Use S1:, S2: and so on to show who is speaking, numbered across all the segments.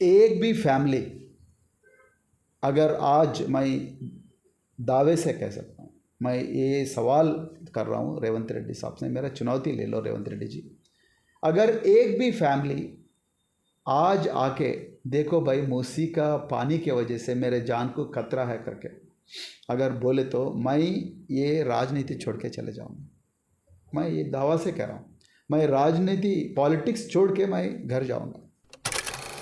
S1: एक भी फैमिली, अगर आज मैं दावे से कह सकता हूँ, मैं ये सवाल कर रहा हूँ रेवंत रेड्डी साहब से, मेरा चुनौती ले लो रेवंत रेड्डी जी, अगर एक भी फैमिली आज आके देखो भाई मूसी का पानी की वजह से मेरे जान को खतरा है करके अगर बोले तो मैं ये राजनीति छोड़ के चले जाऊँगा। मैं ये दावा से कह रहा हूँ, मैं राजनीति पॉलिटिक्स छोड़ के मैं घर जाऊँगा।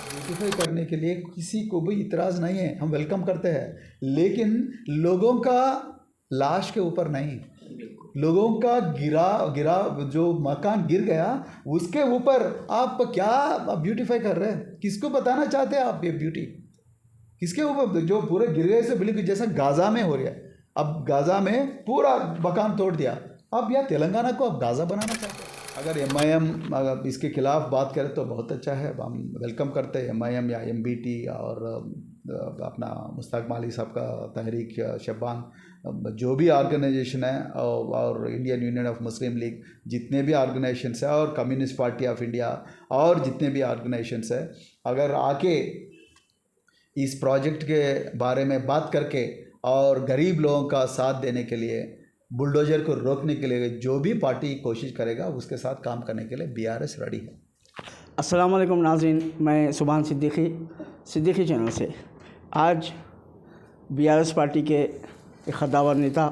S1: ब्यूटिफाई करने के लिए किसी को भी इतराज़ नहीं है, हम वेलकम करते हैं, लेकिन लोगों का लाश के ऊपर नहीं, लोगों का गिरा जो मकान गिर गया उसके ऊपर आप क्या ब्यूटीफाई कर रहे हैं? किसको बताना चाहते हैं आप ये ब्यूटी? किसके ऊपर? जो पूरे गिर गए से बिल्कुल जैसा गाज़ा में हो रहा है। अब गाज़ा में पूरा मकान तोड़ दिया, अब या तेलंगाना को अब गाज़ा बनाना चाहते हैं। अगर MIM अगर इसके खिलाफ बात करें तो बहुत अच्छा है, हम वेलकम करते हैं MIM या MBT और अपना मुश्ताक माली साहब का तहरीक शब्बान, जो भी ऑर्गेनाइजेशन है और Indian union of Muslim league, जितने भी ऑर्गेनाइजेशंस है और कम्युनिस्ट पार्टी ऑफ इंडिया और जितने भी ऑर्गेनाइजेशंस है, अगर आके इस प्रोजेक्ट के बारे में बात करके और गरीब लोगों का साथ देने के लिए, बुलडोजर को रोकने के लिए जो भी पार्टी कोशिश करेगा उसके साथ काम करने के लिए BRS रेडी है।
S2: अस्सलाम वालेकुम नाज़रीन, मैं सुभान सिद्दीकी चैनल से आज BRS पार्टी के एक कद्दावर नेता,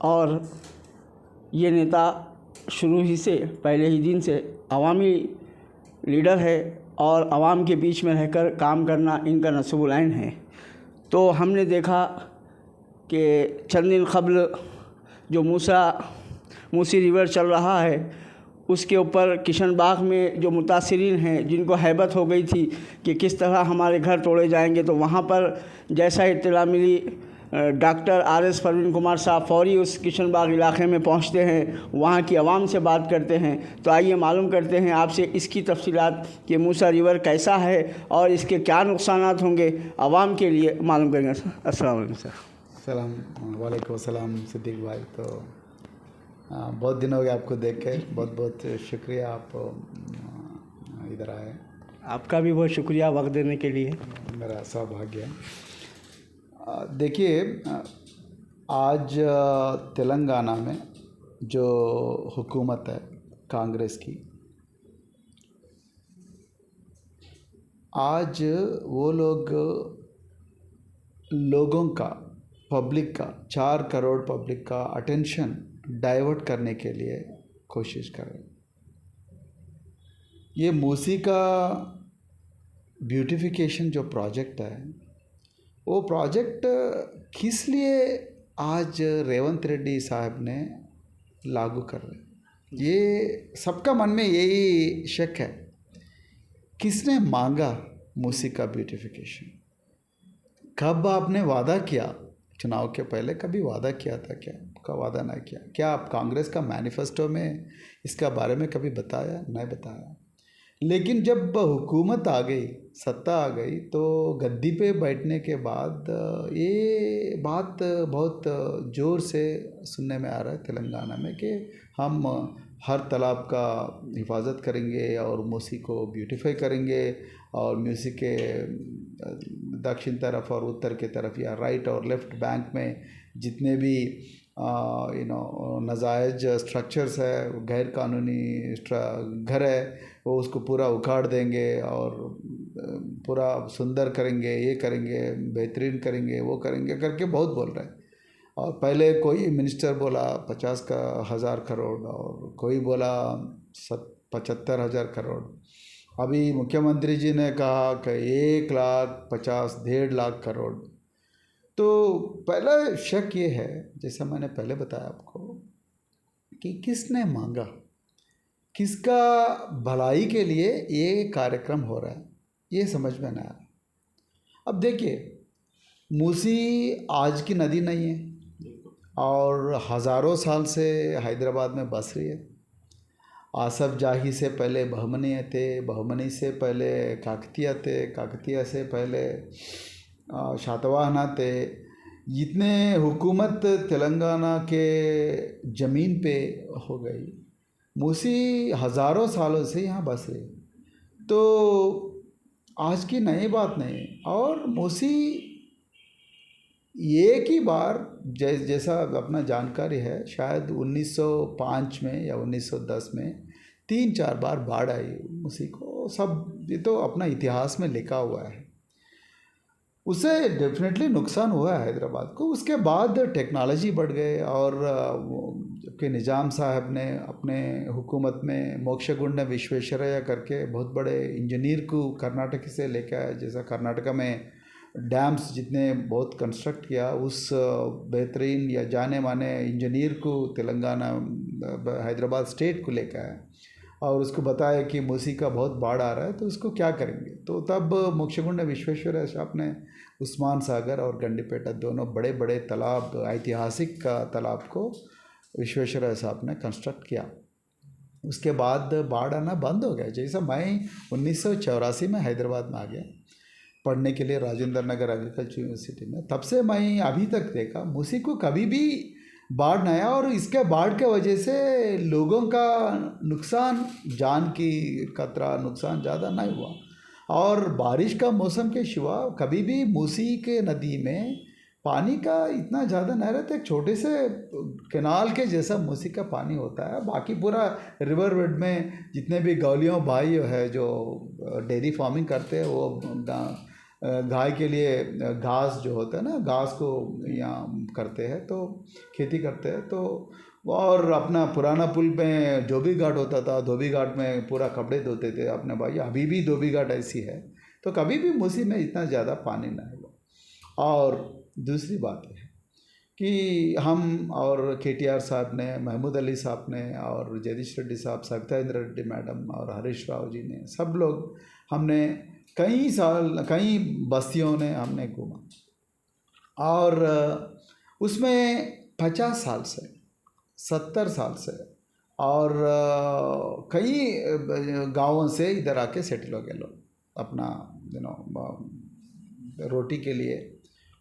S2: और ये नेता शुरू ही से पहले ही दिन से अवामी लीडर है और आवाम के बीच में रहकर काम करना इनका नस्बुल ऐन है। तो हमने देखा कि चंद दिन क़ब्ल जो मूसी रिवर चल रहा है उसके ऊपर किशन बाग में जो मुतासिरीन हैं, जिनको हैबत हो गई थी कि किस तरह हमारे घर तोड़े जाएंगे, तो वहाँ पर जैसा इत्तला मिली डॉक्टर RS परवीन कुमार साहब फौरी उस किशन बाग इलाके में पहुँचते हैं, वहाँ की आवाम से बात करते हैं। तो आइए मालूम करते हैं आपसे इसकी तफसीलात कि मूसा रिवर कैसा है और इसके क्या नुकसानात होंगे, आवाम के लिए मालूम करेंगे। अस्सलाम वालेकुम सर।
S1: सलाम वालेकुम सलाम सिद्दीक भाई, तो बहुत दिन हो गए आपको देख के, बहुत बहुत शुक्रिया आप इधर आए।
S2: आपका भी बहुत शुक्रिया वक्त देने के लिए,
S1: मेरा सौभाग्य है। देखिए, आज तेलंगाना में जो हुकूमत है कांग्रेस की, आज वो लोगों का, पब्लिक का, 4 करोड़ पब्लिक का अटेंशन डाइवर्ट करने के लिए कोशिश कर रहे हैं। ये मूसी का ब्यूटिफिकेशन जो प्रोजेक्ट है, वो प्रोजेक्ट किस लिए आज रेवंत रेड्डी साहब ने लागू कर रहे हैं, ये सबका मन में यही शक है। किसने मांगा मूसी का ब्यूटिफिकेशन? कब आपने वादा किया? चुनाव के पहले कभी वादा किया था क्या? का वादा नहीं किया। क्या आप कांग्रेस का मैनिफेस्टो में इसका बारे में कभी बताया? नहीं बताया। लेकिन जब हुकूमत आ गई, सत्ता आ गई, तो गद्दी पे बैठने के बाद ये बात बहुत ज़ोर से सुनने में आ रहा है तेलंगाना में कि हम हर तालाब का हिफाजत करेंगे और मूसी को ब्यूटीफाई करेंगे, और मूसी के दक्षिण तरफ और उत्तर के तरफ या राइट और लेफ़्ट बैंक में जितने भी नाजायज स्ट्रक्चर्स है, गैर कानूनी घर है, वो उसको पूरा उखाड़ देंगे और पूरा सुंदर करेंगे, ये करेंगे, बेहतरीन करेंगे, वो करेंगे करके बहुत बोल रहे हैं। और पहले कोई मिनिस्टर बोला 50,000 करोड़ और कोई बोला 75,000 करोड़। अभी मुख्यमंत्री जी ने कहा कि 1,50,000 1.5 लाख करोड़। तो पहला शक ये है, जैसा मैंने पहले बताया आपको, कि किसने मांगा, किसका भलाई के लिए ये कार्यक्रम हो रहा है, ये समझ में नहीं आ रहा। अब देखिए, मूसी आज की नदी नहीं है और हज़ारों साल से हैदराबाद में बस रही है। आसफ जाही से पहले बहमनी थे, बहमनी से पहले काकतीय थे, काकतीय से पहले शातवाहना थे। जितने हुकूमत तेलंगाना के ज़मीन पे हो गई, मूसी हज़ारों सालों से यहाँ बस रही। तो आज की नई बात नहीं। और मूसी एक ही बार जैसा अपना जानकारी है, शायद 1905 में या 1910 में 3-4 बार बाढ़ आई मूसी को। सब ये तो अपना इतिहास में लिखा हुआ है। उससे डेफिनेटली नुकसान हुआ है हैदराबाद को। उसके बाद टेक्नोलॉजी बढ़ गए और जबकि निज़ाम साहब ने अपने हुकूमत में मोक्षगुंड विश्वेश्वरैया करके बहुत बड़े इंजीनियर को कर्नाटक से लेकर आए। जैसा कर्नाटका में डैम्स जितने बहुत कंस्ट्रक्ट किया, उस बेहतरीन या जाने माने इंजीनियर को तेलंगाना हैदराबाद स्टेट को लेकर आए और उसको बताया कि मूसी का बहुत बाढ़ आ रहा है तो उसको क्या करेंगे। तो तब मोक्षगुंड विश्वेश्वरैया साहब ने उस्मान सागर और गंडीपेटा दोनों बड़े बड़े तालाब, ऐतिहासिक तालाब को विश्वेश्वरैया साहब ने कंस्ट्रक्ट किया। उसके बाद बाढ़ आना बंद हो गया। जैसा मैं 1984 में हैदराबाद में आ गया पढ़ने के लिए राजेंद्र नगर एग्रीकल्चर यूनिवर्सिटी में, तब से मैं अभी तक देखा मूसी को कभी भी बाढ़ नहीं आया। और इसके बाढ़ के वजह से लोगों का नुकसान, जान की खतरा, नुकसान ज़्यादा नहीं हुआ। और बारिश का मौसम के सिवा कभी भी मूसी के नदी में पानी का इतना ज़्यादा नहीं रहता। एक छोटे से कैनाल के जैसा मूसी का पानी होता है। बाकी पूरा रिवर बेड में जितने भी गौलियों भाई है जो डेयरी फार्मिंग करते हैं, वो गाय के लिए घास जो होता है ना, घास को यहाँ करते हैं, तो खेती करते हैं। तो और अपना पुराना पुल में धोबी घाट होता था, धोबी घाट में पूरा कपड़े धोते थे अपने भाई। अभी भी धोबी घाट ऐसी है, तो कभी भी मूसी में इतना ज़्यादा पानी नहीं हुआ। और दूसरी बात है कि हम और KTR साहब ने, महमूद अली साहब ने और जगदीश रेड्डी साहब, सविता इंद्र रेड्डी मैडम और हरीश राव जी ने, सब लोग हमने कई साल कई बस्तियों ने हमने घूमा। और उसमें 50 साल से 70 साल से और कई गांवों से इधर आके सेटल हो गए लोग अपना रोटी के लिए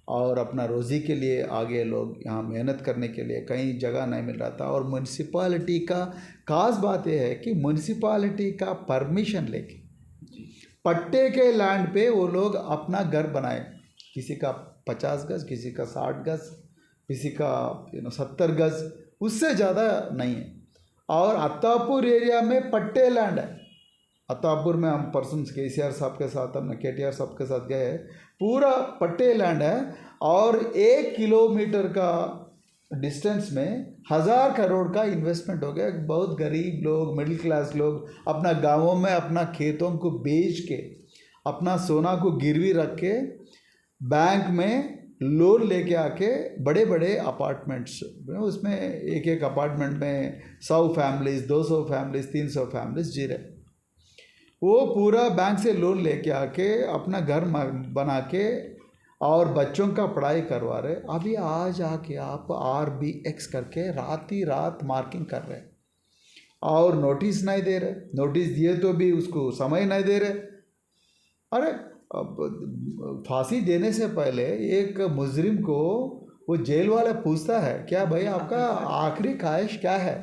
S1: और अपना रोज़ी के लिए। आगे लोग यहाँ मेहनत करने के लिए, कहीं जगह नहीं मिल रहा था। और म्यूनसिपालिटी का खास बात यह है कि म्यूनसिपालिटी का परमिशन लेके पट्टे के लैंड पे वो लोग अपना घर बनाए। किसी का 50 गज, किसी का 60 गज, किसी का 70 गज, उससे ज़्यादा नहीं है। और अत्तापुर एरिया में पट्टे लैंड है। अत्तापुर में हम परसों KCR साहब के साथ, हमने KTR साहब के साथ गए, पूरा पट्टे लैंड है। और 1 किलोमीटर का डिस्टेंस में 1000 करोड़ का इन्वेस्टमेंट हो गया। बहुत गरीब लोग, मिडिल क्लास लोग अपना गांवों में अपना खेतों को बेच के, अपना सोना को गिरवी रख के, बैंक में लोन लेके आके बड़े बड़े अपार्टमेंट्स, उसमें एक एक अपार्टमेंट में 100 फैमिलीज, 200 फैमिलीज, 300 फैमिलीज जी रहे। वो पूरा बैंक से लोन लेके आके अपना घर बना के और बच्चों का पढ़ाई करवा रहे। अभी आज आके आप RBX करके रात ही रात मार्किंग कर रहे और नोटिस नहीं दे रहे। नोटिस दिए तो भी उसको समय नहीं दे रहे। अरे फांसी देने से पहले एक मुजरिम को वो जेल वाला पूछता है, क्या भाई आपका आखिरी ख्वाहिश क्या है?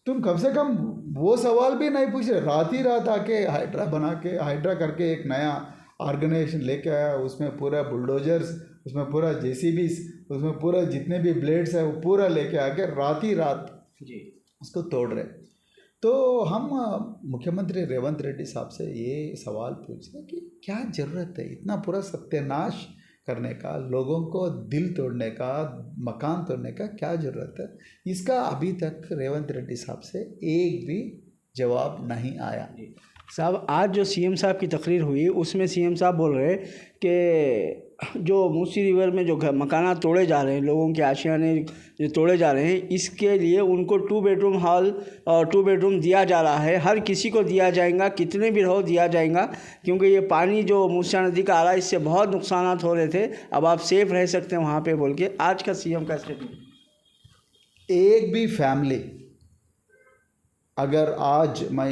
S1: तुम कम से कम वो सवाल भी नहीं पूछ रहे। रात ही रात आके हाइड्रा करके एक नया ऑर्गेनाइजेशन लेके आया। उसमें पूरा बुलडोजर्स, उसमें पूरा JCBs, उसमें पूरा जितने भी ब्लेड्स है वो पूरा लेके आके रात ही रात जी उसको तोड़ रहे। तो हम मुख्यमंत्री रेवंत रेड्डी साहब से ये सवाल पूछे कि क्या ज़रूरत है इतना पूरा सत्यानाश करने का, लोगों को दिल तोड़ने का, मकान तोड़ने का क्या ज़रूरत है? इसका अभी तक रेवंत रेड्डी साहब से एक भी जवाब नहीं आया।
S2: साहब, आज जो CM साहब की तकरीर हुई उसमें CM साहब बोल रहे कि जो मूसी रिवर में जो मकाना तोड़े जा रहे हैं, लोगों के आशियाने जो तोड़े जा रहे हैं, इसके लिए उनको 2 बेडरूम हॉल और 2 बेडरूम दिया जा रहा है। हर किसी को दिया जाएगा, कितने भी रहो दिया जाएगा, क्योंकि ये पानी जो मूसा नदी का आ रहा है इससे बहुत नुकसान हो रहे थे। अब आप सेफ रह सकते हैं वहाँ पे, बोल के आज का CM का स्टेटमेंट।
S1: एक भी फैमिली, अगर आज मैं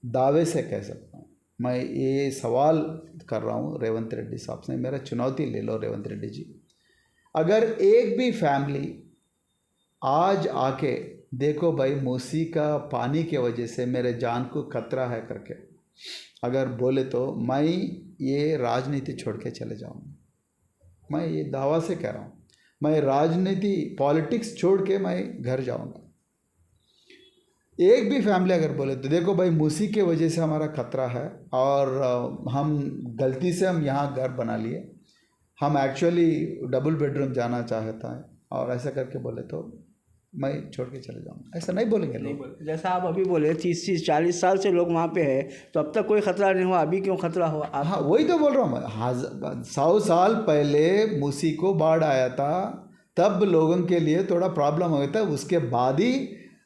S1: दावे से कह सकता हूँ, मैं ये सवाल कर रहा हूँ रेवंत रेड्डी साहब से, मेरा चुनौती ले लो रेवंत रेड्डी जी, अगर एक भी फैमिली आज आके देखो भाई मूसी का पानी के वजह से मेरे जान को खतरा है करके, अगर बोले तो मैं ये राजनीति छोड़ के चले जाऊँगा। मैं ये दावा से कह रहा हूँ, मैं राजनीति पॉलिटिक्स छोड़ के मैं घर जाऊँगा। एक भी फैमिली अगर बोले तो देखो भाई, मूसी के वजह से हमारा खतरा है और हम गलती से हम यहाँ घर बना लिए, हम एक्चुअली डबल बेडरूम जाना चाहता है और ऐसा करके बोले तो मैं छोड़ के चले जाऊँगा। ऐसा नहीं बोलेंगे लोग।
S2: जैसा आप अभी बोले 30-40 साल से लोग वहाँ पे है, तो अब तक कोई खतरा नहीं हुआ, अभी क्यों खतरा हुआ? आप
S1: हाँ, वही तो बोल रहा हूँ मैं। 100 साल पहले मूसी को बाढ़ आया था, तब लोगों के लिए थोड़ा प्रॉब्लम हो गया था। उसके बाद ही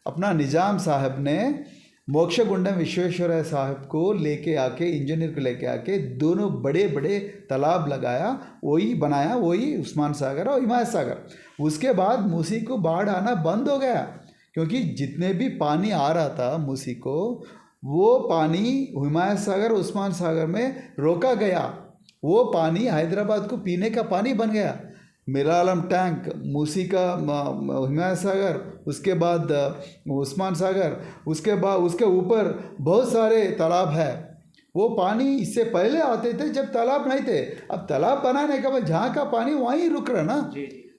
S1: अपना निज़ाम साहब ने मोक्षगुंडम विश्वेश्वरैया साहब को लेके आके, इंजीनियर को लेके आके दोनों बड़े बड़े तालाब लगाया, वही बनाया, वही उस्मान सागर और हिमायत सागर। उसके बाद मूसी को बाढ़ आना बंद हो गया, क्योंकि जितने भी पानी आ रहा था मूसी को, वो पानी हिमायत सागर उस्मान सागर में रोका गया। वो पानी हैदराबाद को पीने का पानी बन गया। मिरालम टैंक, मूसी का हिमायत सागर, उसके बाद उस्मान सागर, उसके बाद उसके ऊपर बहुत सारे तालाब है। वो पानी इससे पहले आते थे जब तालाब नहीं थे। अब तालाब बनाने के बाद जहाँ का पानी वहीं रुक रहा ना।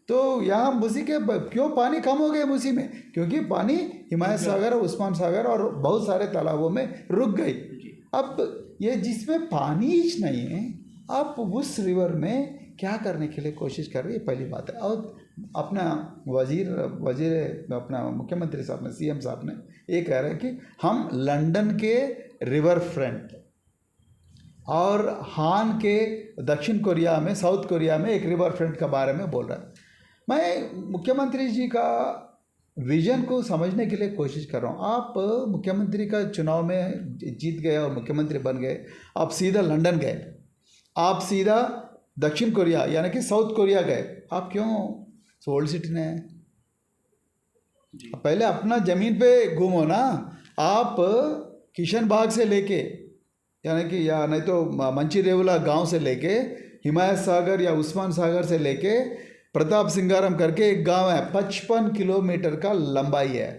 S1: तो यहाँ मूसी के क्यों पानी कम हो गए मूसी में? क्योंकि पानी हिमायत सागर, उस्मान सागर और बहुत सारे तालाबों में रुक गई। अब ये जिसमें पानी ही नहीं है, आप उस रिवर में क्या करने के लिए कोशिश कर रही है, पहली बात है। और अपना वजीर अपना मुख्यमंत्री साहब ने, सीएम साहब ने ये कह रहे हैं कि हम लंदन के रिवर फ्रंट और हान के दक्षिण कोरिया में, साउथ कोरिया में एक रिवर फ्रंट के बारे में बोल रहा है। मैं मुख्यमंत्री जी का विजन को समझने के लिए कोशिश कर रहा हूँ। आप मुख्यमंत्री का चुनाव में जीत गए और मुख्यमंत्री बन गए, आप सीधा लंदन गए, आप सीधा दक्षिण कोरिया यानी कि साउथ कोरिया गए। आप क्यों ओल्ड सिटी ने? पहले अपना ज़मीन पे घूमो ना। आप किशन बाग से लेके, यानी कि या नहीं तो मंचीरेवला गांव से लेके, हिमायत सागर या उस्मान सागर से लेके प्रताप सिंगारम करके एक गांव है, 55 किलोमीटर का लंबाई है।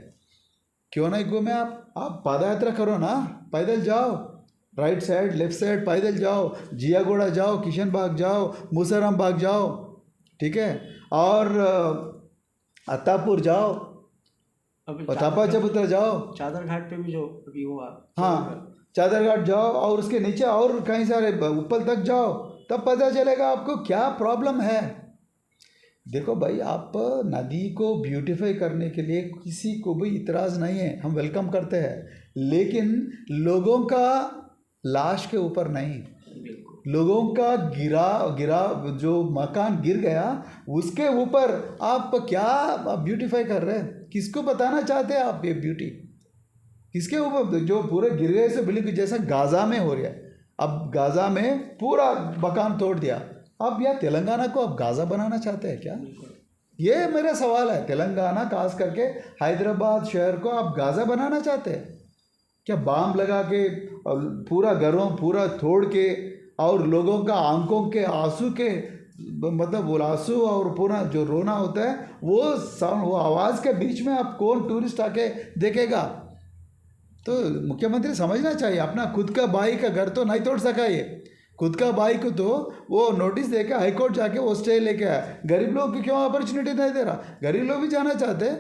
S1: क्यों नहीं घूमे आप पदयात्रा करो ना, पैदल जाओ, राइट साइड लेफ्ट साइड पैदल जाओ, जियागोड़ा जाओ, किशन बाग जाओ, मूसाराम बाग जाओ, ठीक है, और अत्तापुर जाओ, थापा चबूतरा जाओ,
S2: चादर घाट पे भी जो अभी हुआ,
S1: हाँ चादर घाट जाओ, और उसके नीचे और कई सारे ऊपर तक जाओ, तब पता चलेगा आपको क्या प्रॉब्लम है। देखो भाई, आप नदी को ब्यूटीफाई करने के लिए किसी को भी इतराज़ नहीं है, हम वेलकम करते हैं, लेकिन लोगों का लाश के ऊपर नहीं, लोगों का गिरा जो मकान गिर गया उसके ऊपर आप क्या ब्यूटीफाई कर रहे हैं? किसको बताना चाहते हैं आप ये ब्यूटी? किसके ऊपर? जो पूरे गिर गए से बिल्कुल जैसा गाज़ा में हो रहा है। अब गाज़ा में पूरा मकान तोड़ दिया, अब या तेलंगाना को आप गाज़ा बनाना चाहते हैं क्या? ये मेरा सवाल है। तेलंगाना खास करके हैदराबाद शहर को आप गाज़ा बनाना चाहते हैं क्या? बाम लगा के पूरा घरों पूरा तोड़ के, और लोगों का आंखों के आंसू के मतलब वो आंसू और पूरा जो रोना होता है वो आवाज़ के बीच में आप कौन टूरिस्ट आके देखेगा? तो मुख्यमंत्री समझना चाहिए, अपना खुद का भाई का घर तो नहीं तोड़ सका ये। खुद का भाई को तो वो नोटिस देके हाईकोर्ट जाके वो स्टे लेके आया। गरीब लोग की क्यों अपॉर्चुनिटी नहीं दे रहा? गरीब लोग भी जाना चाहते हैं।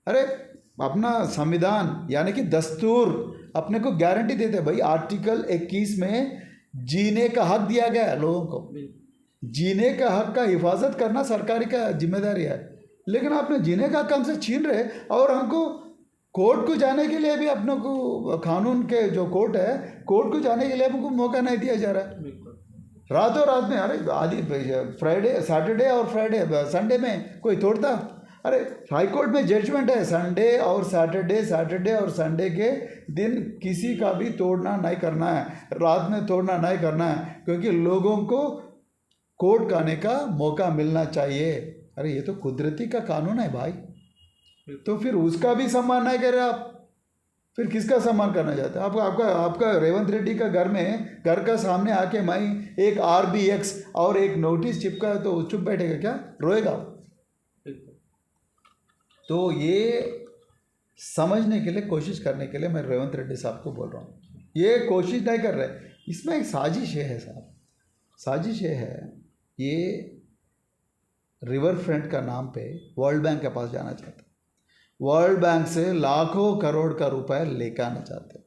S1: अरे अपना संविधान यानी कि दस्तूर अपने को गारंटी देते हैं भाई। आर्टिकल 21 में जीने का हक दिया गया है लोगों को। जीने का हक का हिफाजत करना सरकारी का जिम्मेदारी है, लेकिन आपने जीने का हक हमसे छीन रहे, और हमको कोर्ट को जाने के लिए भी अपने को कानून के जो कोर्ट है, कोर्ट को जाने के लिए हमको मौका नहीं दिया जा रहा है। रातों रात में, अरे आदि फ्राइडे सैटरडे और फ्राइडे संडे में कोई तोड़ता? अरे हाई कोर्ट में जजमेंट है, संडे और सैटरडे और संडे के दिन किसी का भी तोड़ना नहीं करना है, रात में तोड़ना नहीं करना है, क्योंकि लोगों को कोर्ट आने का मौका मिलना चाहिए। अरे ये तो कुदरती का कानून है भाई, तो फिर उसका भी सम्मान नहीं कर रहे आप, फिर किसका सम्मान करना चाहते हैं? आपका रेवंत रेड्डी का घर का सामने आके मैं एक RBX और एक नोटिस चिपका तो चुप बैठेगा क्या? रोएगा? तो ये समझने के लिए कोशिश करने के लिए मैं रेवंत रेड्डी साहब को बोल रहा हूँ। ये कोशिश नहीं कर रहे। इसमें एक साजिश है साहब, साजिश ये है, ये रिवर फ्रंट का नाम पे वर्ल्ड बैंक के पास जाना चाहते, वर्ल्ड बैंक से लाखों करोड़ का रुपए लेकर आना चाहते,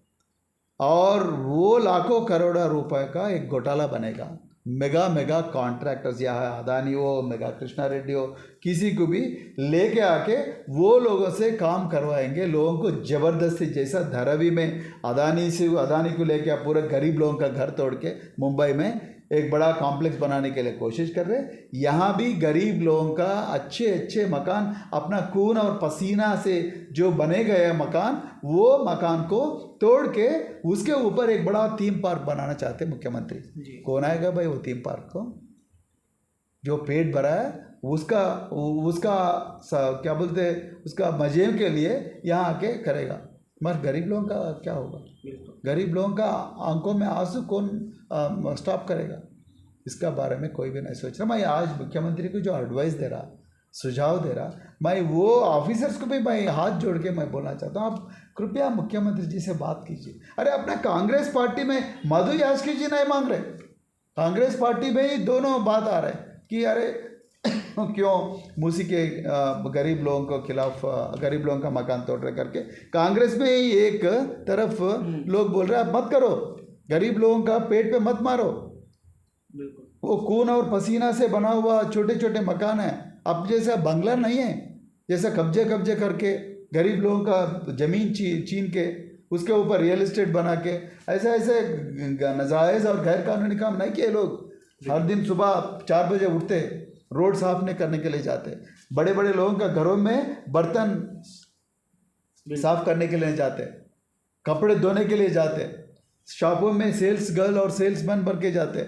S1: और वो लाखों करोड़ रुपए का एक घोटाला बनेगा। मेगा मेगा कॉन्ट्रैक्टर्स, या अदानी हो, मेगा कृष्णा रेड्डी हो, किसी को भी लेके आके वो लोगों से काम करवाएंगे, लोगों को ज़बरदस्ती। जैसा धारावी में अदानी को लेके आप पूरे गरीब लोगों का घर तोड़ के मुंबई में एक बड़ा कॉम्प्लेक्स बनाने के लिए कोशिश कर रहे, यहाँ भी गरीब लोगों का अच्छे अच्छे मकान अपना खून और पसीना से जो बने गए मकान, वो मकान को तोड़ के उसके ऊपर एक बड़ा थीम पार्क बनाना चाहते मुख्यमंत्री। कौन आएगा भाई वो थीम पार्क को? जो पेट भरा है उसका क्या बोलते, उसका मजे के लिए यहाँ आके करेगा, मगर गरीब लोगों का क्या होगा? गरीब लोगों का आंखों में आंसू कौन स्टॉप करेगा? इसका बारे में कोई भी नहीं सोच रहा। मैं आज मुख्यमंत्री को जो एडवाइस दे रहा, सुझाव दे रहा, मैं वो ऑफिसर्स को भी मैं हाथ जोड़ के मैं बोलना चाहता हूँ, आप कृपया मुख्यमंत्री जी से बात कीजिए। अरे अपना कांग्रेस पार्टी में मधु यास्की जी नहीं मांग रहे, कांग्रेस पार्टी में ही दोनों बात आ रहे कि अरे क्यों मूसी के गरीब लोगों को खिलाफ, गरीब लोगों का मकान तोड़ रहे करके कांग्रेस में ही एक तरफ लोग बोल रहे हैं मत करो, गरीब लोगों का पेट पे मत मारो। वो खून और पसीना से बना हुआ छोटे छोटे मकान है, अब जैसा बंगला नहीं है, जैसा कब्जे करके गरीब लोगों का ज़मीन छीन के उसके ऊपर रियल एस्टेट बना के ऐसे नाजायज़ और गैर कानूनी काम नहीं किए लोग। हर दिन सुबह 4 बजे उठते, रोड साफ नहीं करने के लिए जाते, बड़े बड़े लोगों का घरों में बर्तन साफ करने के लिए जाते, कपड़े धोने के लिए जाते, शॉपों में सेल्स गर्ल और सेल्समैन बन के जाते,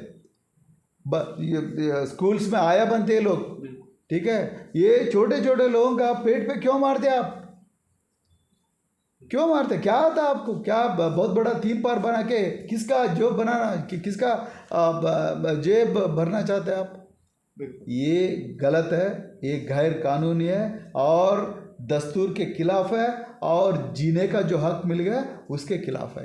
S1: स्कूल्स में आया बनते लोग, ठीक है। ये छोटे छोटे लोगों का पेट पे क्यों मारते आप? क्यों मारते? क्या आता आपको? क्या बहुत बड़ा थीम पार्क बना के किसका जॉब बनाना, किसका जेब भरना चाहते हैं आप? ये गलत है, ये गैर कानूनी है और दस्तूर के खिलाफ है, और जीने का जो हक मिल गया उसके खिलाफ है।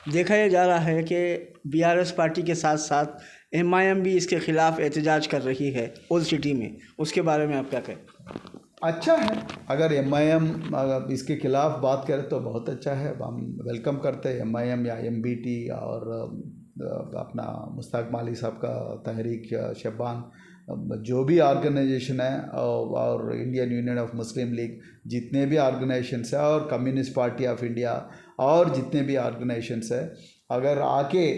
S2: देखा यह जा रहा है कि बीआरएस पार्टी के साथ साथ एमआईएम भी इसके खिलाफ एहतजाज कर रही है ओल्ड सिटी में, उसके बारे में आप क्या कहें?
S1: अच्छा है, अगर एमआईएम इसके खिलाफ बात करें तो बहुत अच्छा है, हम वेलकम करते हैं। एमआईएम या एमबीटी और अपना मुश्ताक माली साहब का तहरीक शबान, जो भी ऑर्गेनाइजेशन है, और Indian union of Muslim league, जितने भी ऑर्गेनाइजेशंस है, और कम्युनिस्ट पार्टी ऑफ इंडिया, और जितने भी ऑर्गेनाइजेशंस है, अगर आके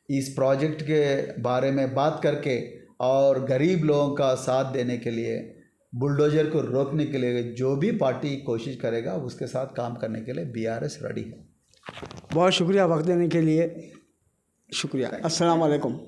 S1: इस प्रोजेक्ट के बारे में बात करके और गरीब लोगों का साथ देने के लिए, बुलडोजर को रोकने के लिए जो भी पार्टी कोशिश करेगा उसके साथ काम करने के लिए बीआरएस रेडी है।
S2: बहुत शुक्रिया वक्त देने के लिए, शुक्रिया। अस्सलाम वालेकुम।